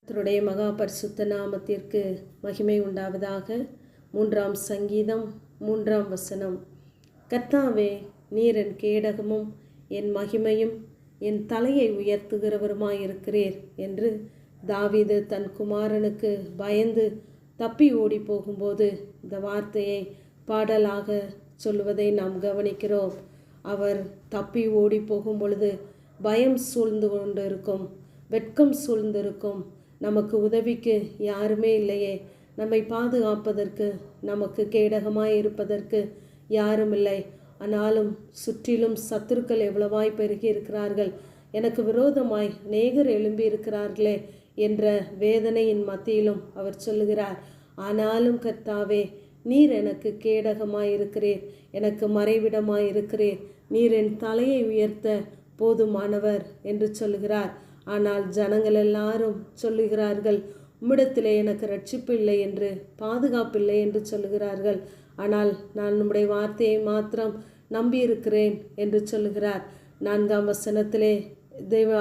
கர்த்தருடைய மகா பரிசுத்த நாமத்திற்கு மகிமை உண்டாவதாக. 3ஆம் சங்கீதம் 3ஆம் வசனம். கர்த்தாவே, நீர் என் கேடகமும் என் மகிமையும் என் தலையை உயர்த்துகிறவருமாயிருக்கிறீர் என்று தாவீது தன் குமாரனுக்கு பயந்து தப்பி ஓடி போகும்போது இந்த வார்த்தையை பாடலாக சொல்லுவதை நாம் கவனிக்கிறோம். அவர் தப்பி ஓடி போகும் பொழுது பயம் சூழ்ந்து கொண்டு இருக்கும், வெட்கம் சூழ்ந்திருக்கும். நமக்கு உதவிக்கு யாருமே இல்லையே, நம்மை பாதுகாப்பதற்கு, நமக்கு கேடகமாய் இருப்பதற்கு யாரும் இல்லை. ஆனாலும் சுற்றிலும் சத்துருக்கள் எவ்வளவாய் பெருகி இருக்கிறார்கள், எனக்கு விரோதமாய் அநேகர் எழும்பி இருக்கிறார்களே என்ற வேதனையின் மத்தியிலும் அவர் சொல்லுகிறார், ஆனாலும் கர்த்தாவே, நீர் எனக்கு கேடகமாய் இருக்கிறீர், எனக்கு மறைவிடமாய் இருக்கிறீர், நீர் என் தலையை உயர்த்த போதுமானவர் என்று சொல்லுகிறார். ஆனால் ஜனங்கள் எல்லாரும் சொல்லுகிறார்கள், உம்மிடத்திலே எனக்கு ரட்சிப்பு இல்லை என்று, பாதுகாப்பில்லை என்று சொல்லுகிறார்கள். ஆனால் நான் நம்முடைய வார்த்தையை மாத்திரம் நம்பியிருக்கிறேன் என்று சொல்லுகிறார். 4ஆம் வசனத்திலே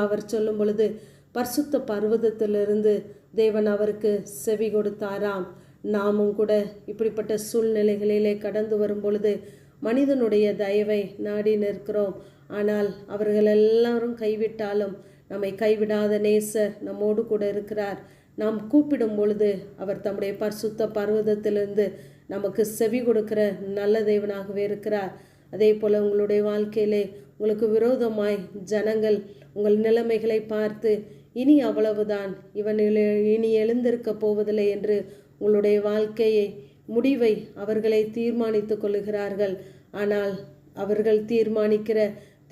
அவர் சொல்லும் பொழுது பரிசுத்த பர்வதத்திலிருந்து தேவன் அவருக்கு செவி கொடுத்தாராம். நாமும் கூட இப்படிப்பட்ட சூழ்நிலைகளிலே கடந்து வரும் பொழுது மனிதனுடைய தயவை நாடி நிற்கிறோம். ஆனால் அவர்கள் எல்லாரும் கைவிட்டாலும் நம்மை கைவிடாத நேசர் நம்மோடு கூட இருக்கிறார். நாம் கூப்பிடும் பொழுது அவர் தம்முடைய பரிசுத்த பர்வதத்திலிருந்து நமக்கு செவி கொடுக்கிற நல்ல தேவனாகவே இருக்கிறார். அதே போல் உங்களுடைய வாழ்க்கையிலே உங்களுக்கு விரோதமாய் ஜனங்கள் உங்கள் நிலைமைகளை பார்த்து இனி அவ்வளவுதான், இவன் இனி எழுந்திருக்க போவதில்லை என்று உங்களுடைய வாழ்க்கையை முடிவை அவர்களை தீர்மானித்து கொள்ளுகிறார்கள். ஆனால் அவர்கள் தீர்மானிக்கிற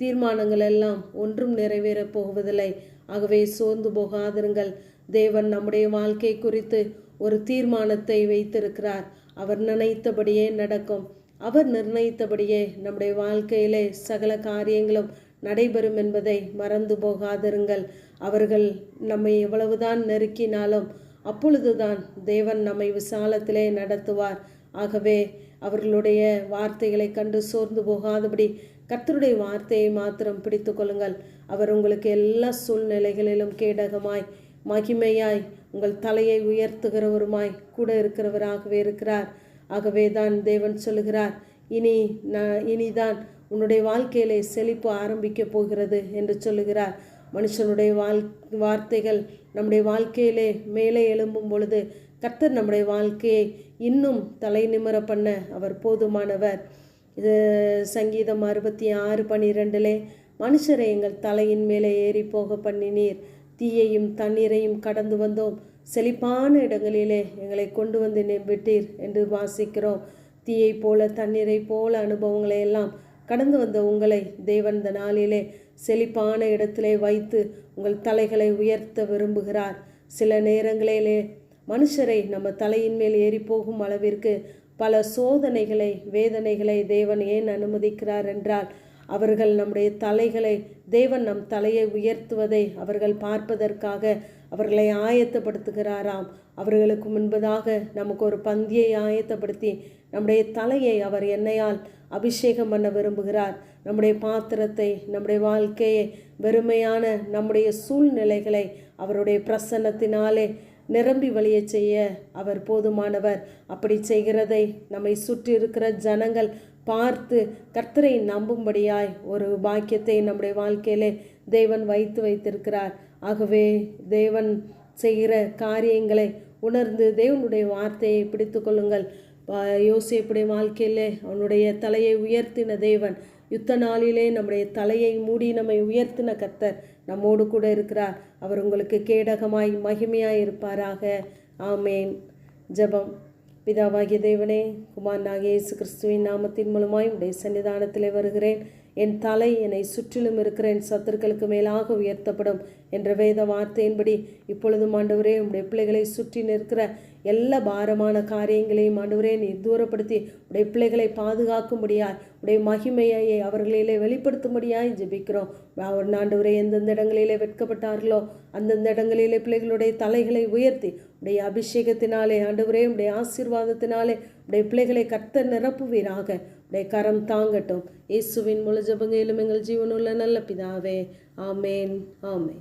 தீர்மானங்கள் எல்லாம் ஒன்றும் நிறைவேறப் போவதில்லை. ஆகவே சோர்ந்து போகாதிருங்கள். தேவன் நம்முடைய வாழ்க்கை குறித்து ஒரு தீர்மானத்தை வைத்திருக்கிறார். அவர் நினைத்தபடியே நடக்கும். அவர் நிர்ணயித்தபடியே நம்முடைய வாழ்க்கையிலே சகல காரியங்களும் நடைபெறும் என்பதை மறந்து போகாதிருங்கள். அவர்கள் நம்மை எவ்வளவுதான் நெருக்கினாலும் அப்பொழுதுதான் தேவன் நம்மை விசாலத்திலே நடத்துவார். ஆகவே அவர்களுடைய வார்த்தைகளை கண்டு சோர்ந்து போகாதபடி கர்த்தருடைய வார்த்தையை மாத்திரம் பிடித்து கொள்ளுங்கள். அவர் உங்களுக்கு எல்லா சூழ்நிலைகளிலும் கேடகமாய், மகிமையாய், உங்கள் தலையை உயர்த்துகிறவருமாய் கூட இருக்கிறவராகவே இருக்கிறார். ஆகவே தான் தேவன் சொல்லுகிறார், இனிதான் உன்னுடைய வாழ்க்கையிலே செழிப்பு ஆரம்பிக்க போகிறது என்று சொல்லுகிறார். மனுஷனுடைய வார்த்தைகள் நம்முடைய வாழ்க்கையிலே மேலே எழும்பும் பொழுது கர்த்தர் நம்முடைய வாழ்க்கையை இன்னும் தலை நிமிர பண்ண அவர் போதுமானவர். இது சங்கீதம் 66:12 மனுஷரை எங்கள் தலையின் மேலே ஏறி போக பண்ணினீர், தீயையும் தண்ணீரையும் கடந்து வந்தோம், செழிப்பான இடங்களிலே எங்களை கொண்டு வந்து விட்டீர் என்று வாசிக்கிறோம். தீயை போல தண்ணீரை போல அனுபவங்களை எல்லாம் கடந்து வந்த உங்களை தேவன் இந்த நாளிலே செழிப்பான இடத்திலே வைத்து உங்கள் தலைகளை உயர்த்த விரும்புகிறார். சில நேரங்களிலே மனுஷரை நம்ம தலையின் மேல் ஏறி போகும் அளவிற்கு பல சோதனைகளை, வேதனைகளை தேவன் ஏன் அனுமதிக்கிறார் என்றால், அவர்கள் நம்முடைய தலைகளை, தேவன் நம் தலையை உயர்த்துவதை அவர்கள் பார்ப்பதற்காக அவர்களை ஆயத்தப்படுத்துகிறாராம். அவர்களுக்கு முன்பதாக நமக்கு ஒரு பந்தியை ஆயத்தப்படுத்தி நம்முடைய தலையை அவர் எண்ணெயால் அபிஷேகம் பண்ண விரும்புகிறார். நம்முடைய பாத்திரத்தை, நம்முடைய வாழ்க்கையை, வெறுமையான நம்முடைய சூழ்நிலைகளை அவருடைய பிரசன்னத்தினாலே நிரம்பி வழிய செய்ய அவர் போதுமானவர். அப்படி செய்கிறதை நம்மை சுற்றி இருக்கிற ஜனங்கள் பார்த்து கர்த்தரை நம்பும்படியாய் ஒரு பாக்கியத்தை நம்முடைய வாழ்க்கையிலே தேவன் வைத்திருக்கிறார். ஆகவே தேவன் செய்கிற காரியங்களை உணர்ந்து தேவனுடைய வார்த்தையை பிடித்து கொள்ளுங்கள். யோசேப்புடைய வாழ்க்கையிலே அவனுடைய தலையை உயர்த்தின தேவன் யுத்த நாளிலே நம்முடைய தலையை மூடி நம்மை உயர்த்தின கர்த்தர் நம்மோடு கூட இருக்கிறார். அவர் உங்களுக்கு கேடகமாய், மகிமையாய் இருப்பாராக. ஆமேன். ஜெபம். பிதாவாகிய தேவனே, குமாரனாகிய இயேசு கிறிஸ்துவின் நாமத்தின் மூலமாய் உடைய சன்னிதானத்திலே வருகிறேன். என் தலை என்னை சுற்றிலும் இருக்கிற என் சத்துருக்களுக்கு மேலாக உயர்த்தப்படும் என்ற வேத வார்த்தையின்படி இப்பொழுதும் ஆண்டவரே, உடைய பிள்ளைகளை சுற்றி நிற்கிற எல்லா பாரமான காரியங்களையும் ஆண்டவரே நீர் தூரப்படுத்தி உடைய பிள்ளைகளை பாதுகாக்கும்படியாய், உடைய மகிமையை அவர்களிலே வெளிப்படுத்தும்படியாய் ஜெபிக்கிறோம். ஆண்டவரே, எந்தெந்த இடங்களிலே வெட்கப்பட்டார்களோ அந்தந்த இடங்களிலே பிள்ளைகளுடைய தலைகளை உயர்த்தி உடைய அபிஷேகத்தினாலே ஆண்டவரே, உடைய ஆசீர்வாதத்தினாலே உடைய பிள்ளைகளை கர்த்தர் நிரப்புவீராக. உடைய கரம் தாங்கட்டும். இயேசுவின் முழு ஜெபங்களிலும் எங்கள் ஜீவனுள்ள நல்ல பிதாவே. ஆமேன். ஆமேன்.